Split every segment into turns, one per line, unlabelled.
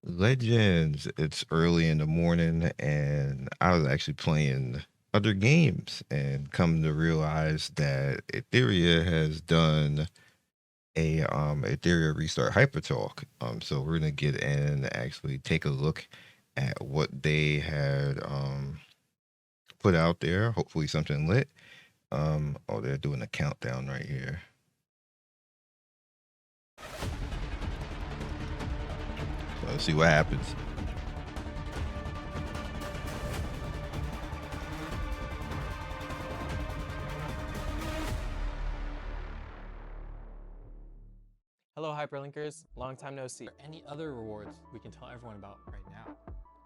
Legends. It's early in the morning, and I was actually playing other games and come to realize that Etheria has done a Etheria Restart Hyper Talk. So we're gonna get in and actually take a look at what they had put out there. Hopefully something lit. Oh, they're doing a countdown right here. So let's see what happens.
Hello, Hyperlinkers. Long time no see.
Any other rewards we can tell everyone about right now?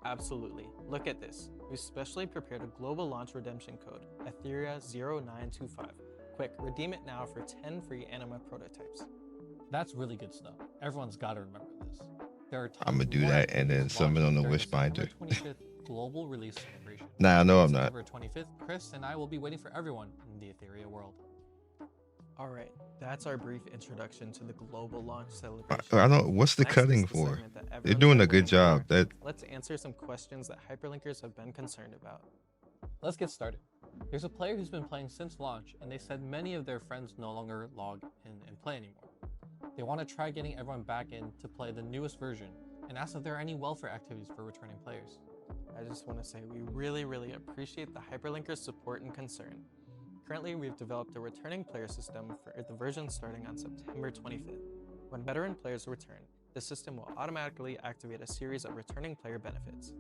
Absolutely. Look at this. We specially prepared a global launch redemption code, Etheria0925. Quick, redeem it now for 10 free anima prototypes.
That's really good stuff. Everyone's got to remember this. There are
I'm gonna do that and then summon on the wish binder.
25th global release celebration.
Nah, no, I'm not.
September 25th, Chris and I will be waiting for everyone in the Etheria world.
All right, that's our brief introduction to the global launch celebration.
I don't. What's the
Next
cutting
is the
for?
segment that
They're
everyone's
doing
been
a good
waiting
job.
for.
That
Let's answer some questions that Hyperlinkers have been concerned about.
Let's get started. There's a player who's been playing since launch, and they said many of their friends no longer log in and play anymore. They want to try getting everyone back in to play the newest version, and ask if there are any welfare activities for returning players.
I just want to say we really appreciate the Hyperlinkers' support and concern. Currently, we've developed a returning player system for the version starting on September 25th. When veteran players return, the system will automatically activate a series of returning player benefits.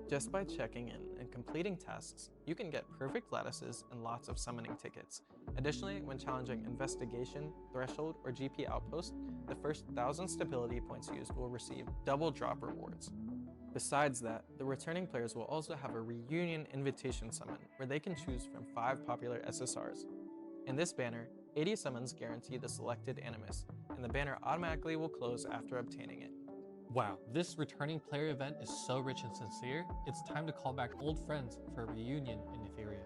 Just by checking in and completing tasks, you can get perfect lattices and lots of summoning tickets. Additionally, when challenging Investigation, Threshold, or GP Outpost, the first 1,000 stability points used will receive double drop rewards. Besides that, the returning players will also have a reunion invitation summon where they can choose from 5 popular SSRs. In this banner, 80 summons guarantee the selected Animus, and the banner automatically will close after obtaining it.
Wow, this returning player event is so rich and sincere, it's time to call back old friends for a reunion in Etheria.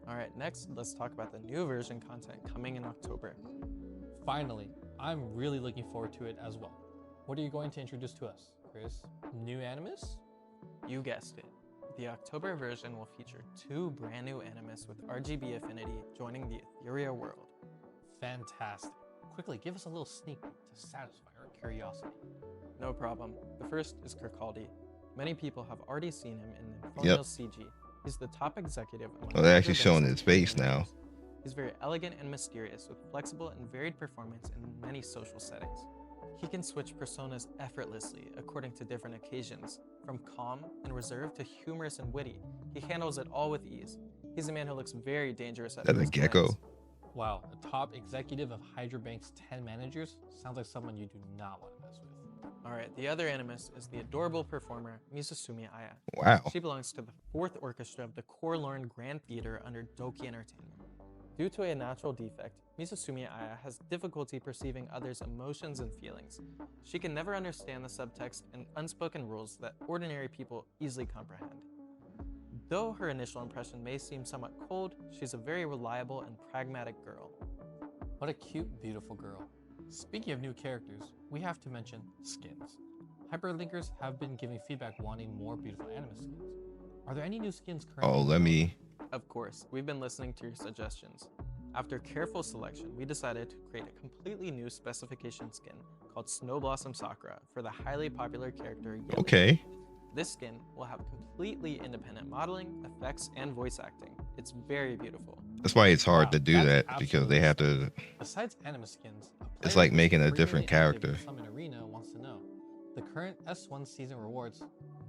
Alright, next let's talk about the new version content coming in October.
Finally, I'm really looking forward to it as well. What are you going to introduce to us, Chris? New Animus?
You guessed it. The October version will feature 2 brand new Animus with RGB affinity joining the Etheria world.
Fantastic. Quickly, give us a little sneak peek to satisfy our curiosity.
No problem. The first is Kirkaldi. Many people have already seen him in Nymphonial CG. He's the top executive among
they're actually
major
showing
businesses
his face
and
now.
leaders. He's very elegant and mysterious with flexible and varied performance in many social settings. He can switch personas effortlessly according to different occasions. From calm and reserved to humorous and witty, he handles it all with ease. He's a man who looks very dangerous at
That's a
first
gecko.
glance.
Wow, a top executive of Hydra Bank's 10 managers sounds like someone you do not want to mess with.
Alright, the other Animus is the adorable performer Mizusumi Aya.
Wow.
She belongs to the 4th Orchestra of the Forlorn Grand Theater under Doki Entertainment. Due to a natural defect, Mizusumi Aya has difficulty perceiving others' emotions and feelings. She can never understand the subtext and unspoken rules that ordinary people easily comprehend. Though her initial impression may seem somewhat cold, she's a very reliable and pragmatic girl.
What a cute, beautiful girl. Speaking of new characters, we have to mention skins. Hyperlinkers have been giving feedback wanting more beautiful Animus skins. Are there any new skins currently?
Oh, let me.
Of course, we've been listening to your suggestions. After careful selection, we decided to create a completely new specification skin called Snow Blossom Sakura for the highly popular character Yui.
Okay.
This skin will have completely independent modeling, effects, and voice acting. It's very beautiful.
That's why it's hard
Wow,
to do
that's
that because they have to.
Besides Animus skins, a
It's
player
like
who's
making a
frequently
different
active
character.
in Summon Arena wants to know. The current S1 season rewards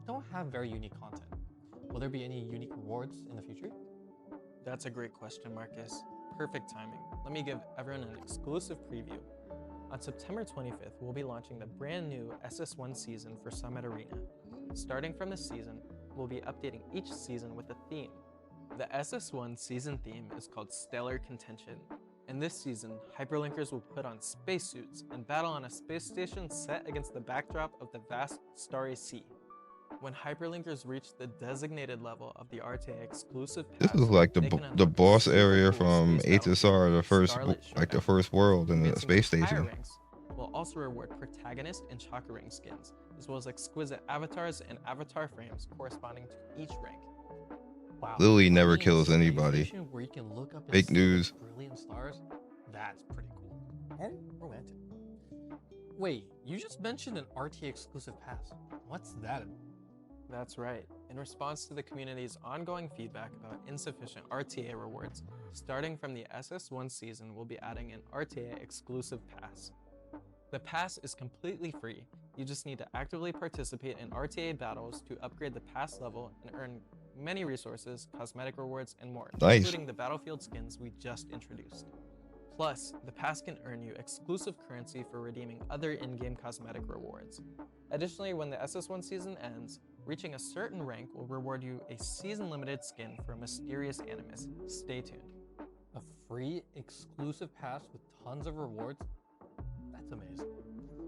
don't have very unique content. Will there be any unique rewards in the future?
That's a great question, Marcus. Perfect timing. Let me give everyone an exclusive preview. On September 25th, we'll be launching the brand new SS1 season for Summit Arena. Starting from this season, we'll be updating each season with a theme. The SS1 season theme is called Stellar Contention. In this season, Hyperlinkers will put on spacesuits and battle on a space station set against the backdrop of the vast starry sea. When Hyperlinkers reach the designated level of the RTA exclusive
This
pass,
is like
they can
the
unlock a
boss
super
area
cool
from
space battlefield
HSR, the
named
first
Starlit
like the
Showdown.
first world in the
Advancing
space
to higher
station.
ranks, we'll also reward protagonist and chakra ring skins as well as exquisite avatars and avatar frames corresponding to each rank.
Wow.
Lily never
Being in a
kills
space
anybody.
station where you can look up and
Fake
see
news.
the brilliant stars, that's pretty cool. And romantic. Wait, you just mentioned an RTA exclusive pass. What's that about?
That's right. In response to the community's ongoing feedback about insufficient RTA rewards, starting from the SS1 season, we'll be adding an RTA exclusive pass. The pass is completely free. You just need to actively participate in RTA battles to upgrade the pass level and earn many resources, cosmetic rewards, and more,
Nice.
including the battlefield skins we just introduced. Plus, the pass can earn you exclusive currency for redeeming other in-game cosmetic rewards. Additionally, when the SS1 season ends, reaching a certain rank will reward you a season-limited skin for a mysterious Animus. Stay tuned.
A free exclusive pass with tons of rewards? That's amazing.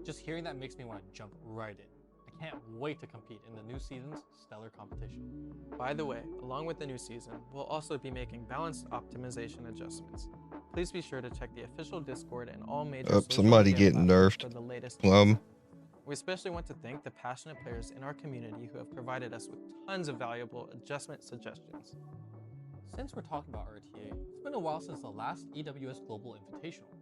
Just hearing that makes me want to jump right in. I can't wait to compete in the new season's stellar competition.
By the way, along with the new season, we'll also be making balanced optimization adjustments. Please be sure to check the official Discord and all major social
Somebody
media
getting
platforms
nerfed.
for the latest
Plum.
news. We especially want to thank the passionate players in our community who have provided us with tons of valuable adjustment suggestions.
Since we're talking about RTA, it's been a while since the last EWS Global Invitational.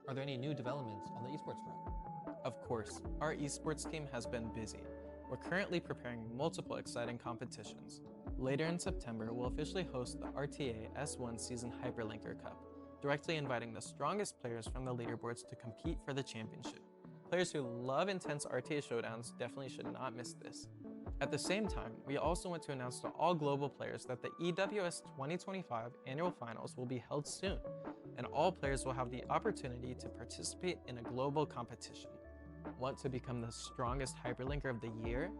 Are there any new developments on the esports front?
Of course, our esports team has been busy. We're currently preparing multiple exciting competitions. Later in September, we'll officially host the RTA S1 Season Hyperlinker Cup, directly inviting the strongest players from the leaderboards to compete for the championship. Players who love intense RTA showdowns definitely should not miss this. At the same time, we also want to announce to all global players that the EWS 2025 annual finals will be held soon, and all players will have the opportunity to participate in a global competition. Want to become the strongest hyperlinker of the year?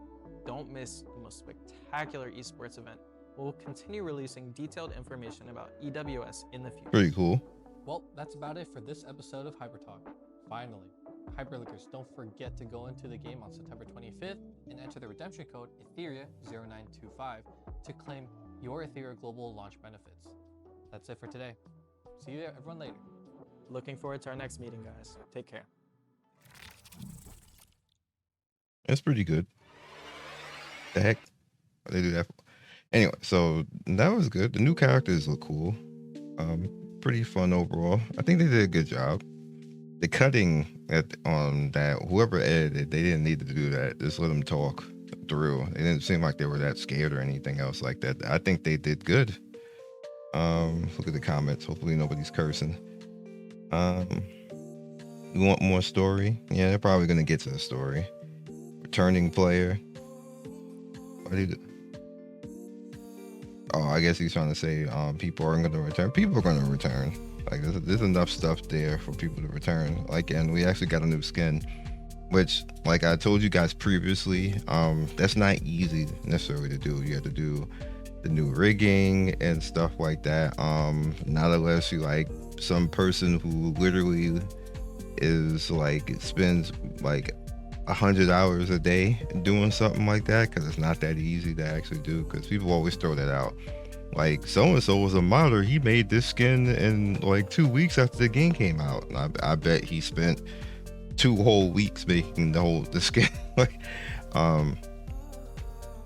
Don't miss the most spectacular esports event. We'll continue releasing detailed information about EWS in the future.
Pretty cool.
Well, that's about it for this episode of Hyper Talk. Finally, Hyperlinkers, don't forget to go into the game on September 25th and enter the redemption code Etheria0925 to claim your Etheria Global launch benefits. That's it for today. See you everyone later.
Looking forward to our next meeting, guys. Take care.
That's pretty good. The heck? They do that. Anyway, so that was good. The new characters look cool. Pretty fun overall. I think they did a good job. The cutting on that, whoever edited, they didn't need to do that. Just let them talk through. It didn't seem like they were that scared or anything else like that. I think they did good. Look at the comments. Hopefully nobody's cursing. You want more story? Yeah, they're probably gonna get to the story. Returning player. What did he do? Oh, I guess he's trying to say people aren't gonna return. People are gonna return. Like there's enough stuff there for people to return. Like, and we actually got a new skin, which, like I told you guys previously, that's not easy necessarily to do. You have to do the new rigging and stuff like that. Not unless you like some person who literally is like spends like 100 hours a day doing something like that, because it's not that easy to actually do, because people always throw that out. Like, so-and-so was a modder, he made this skin in like 2 weeks after the game came out. And I bet he spent 2 whole weeks making the skin. Like,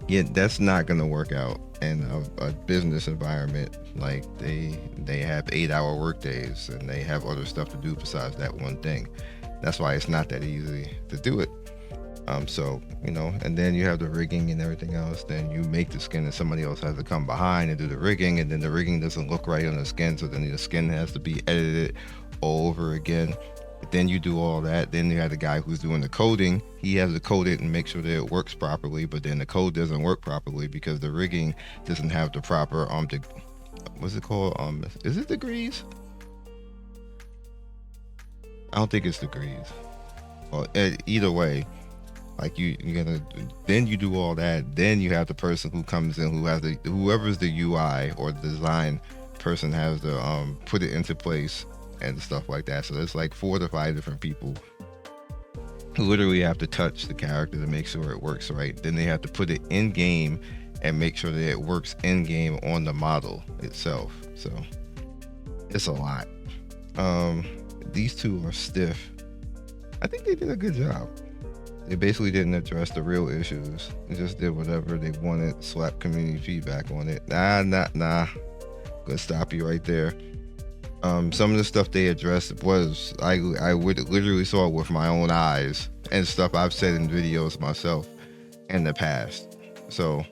yeah, that's not gonna work out in a business environment. Like they have 8-hour work days and they have other stuff to do besides that one thing. That's why it's not that easy to do it. So, you know, and then you have the rigging and everything else. Then you make the skin and somebody else has to come behind and do the rigging, and then the rigging doesn't look right on the skin, so then the skin has to be edited all over again. But then you do all that. Then you have the guy who's doing the coding. He has to code it and make sure that it works properly, but then the code doesn't work properly because the rigging doesn't have the proper what's it called? Is it degrees? I don't think it's degrees. Well, either way, like you gotta, then you do all that, then you have the person who comes in who has whoever's the UI or the design person has to put it into place and stuff like that. So there's like 4 to 5 different people who literally have to touch the character to make sure it works right. Then they have to put it in game and make sure that it works in game on the model itself. So it's a lot. These two are stiff. I think they did a good job. They basically didn't address the real issues. They just did whatever they wanted, slap community feedback on it. Nah. Gonna stop you right there. Some of the stuff they addressed was I would literally saw it with my own eyes and stuff I've said in videos myself in the past. So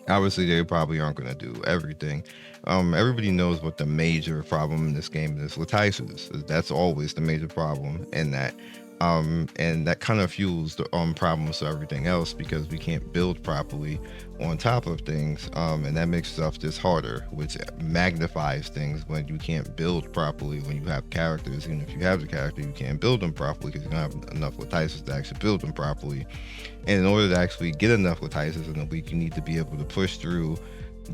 obviously they probably aren't gonna do everything. Everybody knows what the major problem in this game is with Tysus. That's always the major problem in that. And that kind of fuels the problems to everything else because we can't build properly on top of things, and that makes stuff just harder, which magnifies things when you can't build properly when you have characters. Even if you have the character, you can't build them properly because you don't have enough Latices to actually build them properly. And in order to actually get enough Latices in a week, you need to be able to push through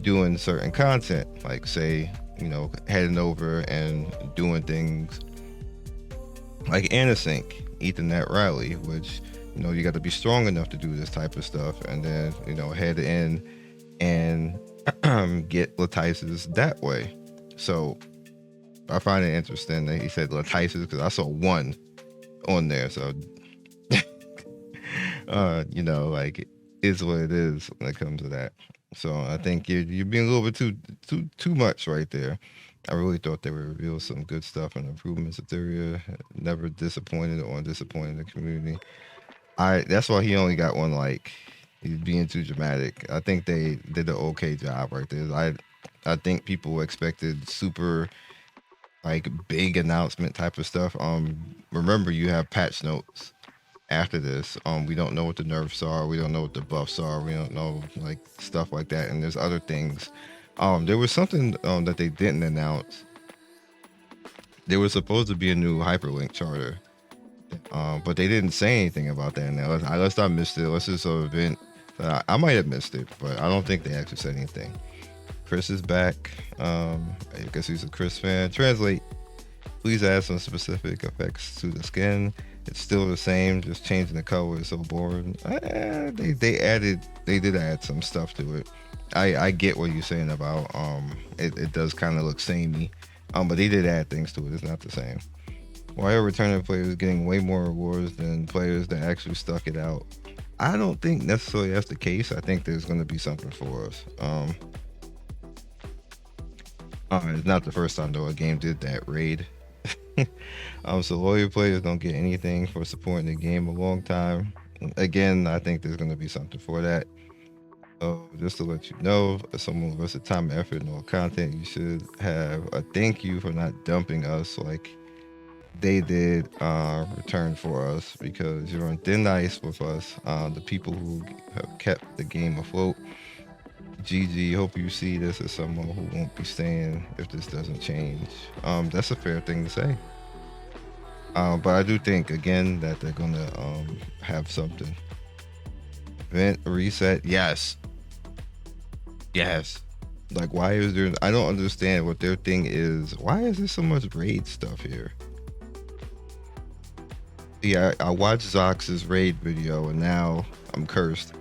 doing certain content, like say, heading over and doing things like Anasync, Ethernet Rally, which you got to be strong enough to do this type of stuff, and then head in and get Latices that way. So I find it interesting that he said Latices because I saw one on there. So like is what it is when it comes to that. So I think you're being a little bit too much right there. I really thought they would reveal some good stuff and improvements. Etheria never disappointed or disappointed the community. That's why he only got one. Like, he's being too dramatic. I think they did an okay job right there. I think people expected super like big announcement type of stuff. Remember you have patch notes after this. We don't know what the nerfs are. We don't know what the buffs are. We don't know like stuff like that. And there's other things. There was something that they didn't announce. There was supposed to be a new hyperlink charter, but they didn't say anything about that. Now, unless I missed it, unless it's an event, I might have missed it, but I don't think they actually said anything. Chris is back. I guess he's a Chris fan. Translate. Please add some specific effects to the skin. It's still the same, just changing the color is so boring. They did add some stuff to it. I get what you're saying about it does kind of look samey, but they did add things to it. It's not the same. Why are returning players getting way more rewards than players that actually stuck it out? I don't think necessarily that's the case. I think there's going to be something for us. It's not the first time though a game did that raid. So loyal players don't get anything for supporting the game a long time. Again, I think there's going to be something for that. So just to let you know, if someone invested time and effort in all content, you should have a thank you for not dumping us like they did return for us, because you're on thin ice with us, the people who have kept the game afloat. GG, hope you see this as someone who won't be staying if this doesn't change. That's a fair thing to say. But I do think, again, that they're going to have something. Event reset, yes. Like, why is there... I don't understand what their thing is. Why is there so much raid stuff here? Yeah, I watched Zox's raid video, and now I'm cursed.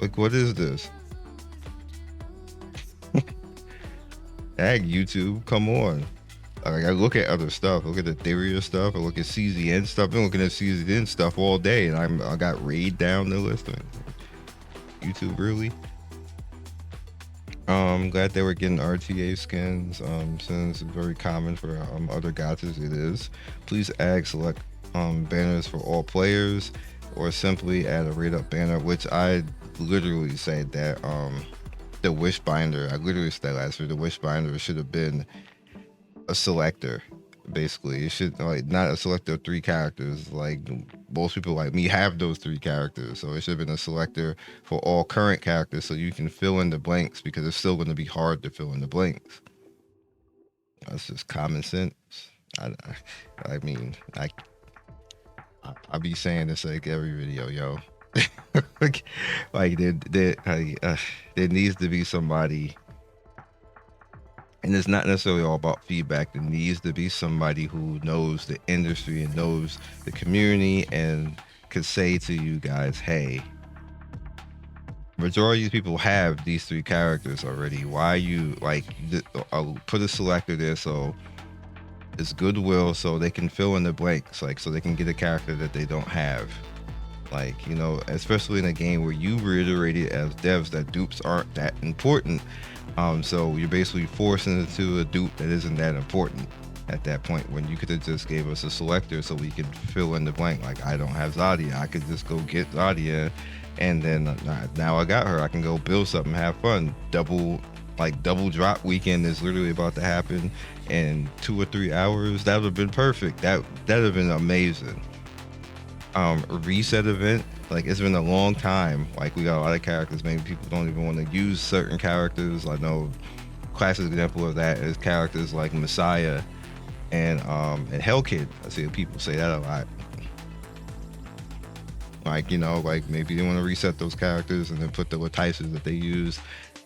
Like, what is this? Ag YouTube, come on. Like, I look at other stuff. I look at the Etheria stuff. I look at CZN stuff. I've been looking at CZN stuff all day, and I got raid down the list. YouTube, really? I'm glad they were getting RTA skins, since it's very common for other gatas. It is. Please add select banners for all players, or simply add a rate up banner, which I literally said that the wish binder, I literally said last week, the wish binder should have been a selector. Basically, it should, like, not a selector of 3 characters. Like, most people like me have those 3 characters, so it should have been a selector for all current characters, so you can fill in the blanks, because it's still going to be hard to fill in the blanks. That's just common sense. I mean, I be saying this like every video, yo. like there needs to be somebody. And it's not necessarily all about feedback. There needs to be somebody who knows the industry and knows the community and could say to you guys, hey, majority of people have these 3 characters already. Why you, like, I'll put a selector there so It's goodwill, so they can fill in the blanks, like so they can get a character that they don't have. Like, you know, especially in a game where you reiterated as devs that dupes aren't that important. So you're basically forcing it to a dupe that isn't that important at that point, when you could have just gave us a selector so we could fill in the blank. Like, I don't have Zadia, I could just go get Zadia, and then now I got her, I can go build something, have fun. Double drop weekend is literally about to happen in 2 or 3 hours. That would have been perfect. That would have been amazing. Reset event, like, it's been a long time. Like, we got a lot of characters, maybe people don't even want to use certain characters. I know classic example of that is characters like Messiah and Hellkid. I see people say that a lot. Like, you know, like maybe they want to reset those characters and then put the Latices that they use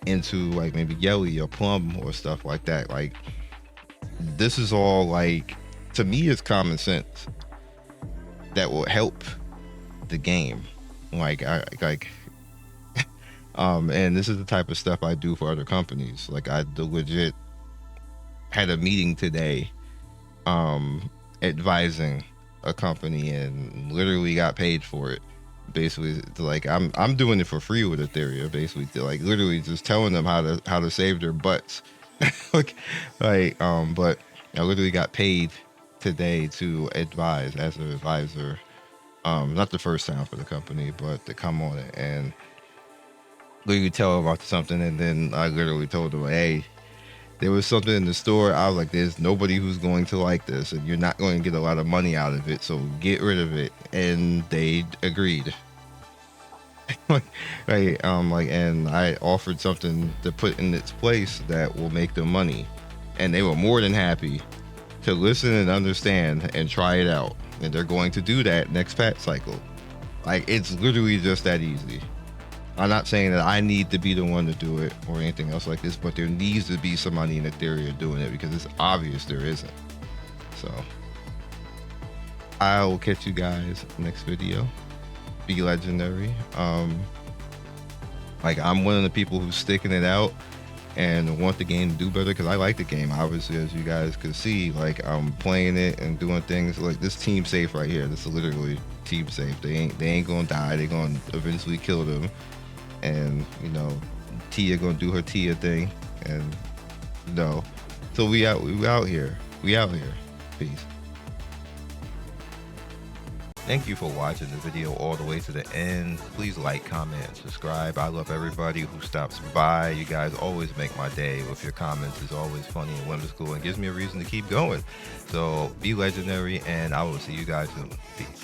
into like maybe Yelly or Plum or stuff like that. Like, this is all, like, to me, it's common sense that will help the game. And this is the type of stuff I do for other companies. Like, I legit had a meeting today advising a company and literally got paid for it. Basically, like, I'm doing it for free with Etheria, basically, like literally just telling them how to save their butts. But I literally got paid today to advise as an advisor. Not the first time for the company, but to come on it and literally tell them about something. And then I literally told them, hey, there was something in the store. I was like, there's nobody who's going to like this, and you're not going to get a lot of money out of it, so get rid of it. And they agreed. And I offered something to put in its place that will make them money, and they were more than happy to listen and understand and try it out. And they're going to do that next patch cycle. Like, it's literally just that easy. I'm not saying that I need to be the one to do it or anything else like this, but there needs to be somebody in Etheria doing it, because it's obvious there isn't. So I will catch you guys next video. Be legendary. Like, I'm one of the people who's sticking it out and want the game to do better, because I like the game. Obviously, as you guys could see, like, I'm playing it and doing things like this. Team safe right here. This is literally team safe. They ain't gonna die. They're gonna eventually kill them. And, you know, Tia gonna do her Tia thing, and, you know, so we out here. Peace. Thank you for watching the video all the way to the end. Please like, comment, and subscribe. I love everybody who stops by. You guys always make my day with your comments. It's always funny and whimsical and gives me a reason to keep going. So be legendary, and I will see you guys soon. Peace.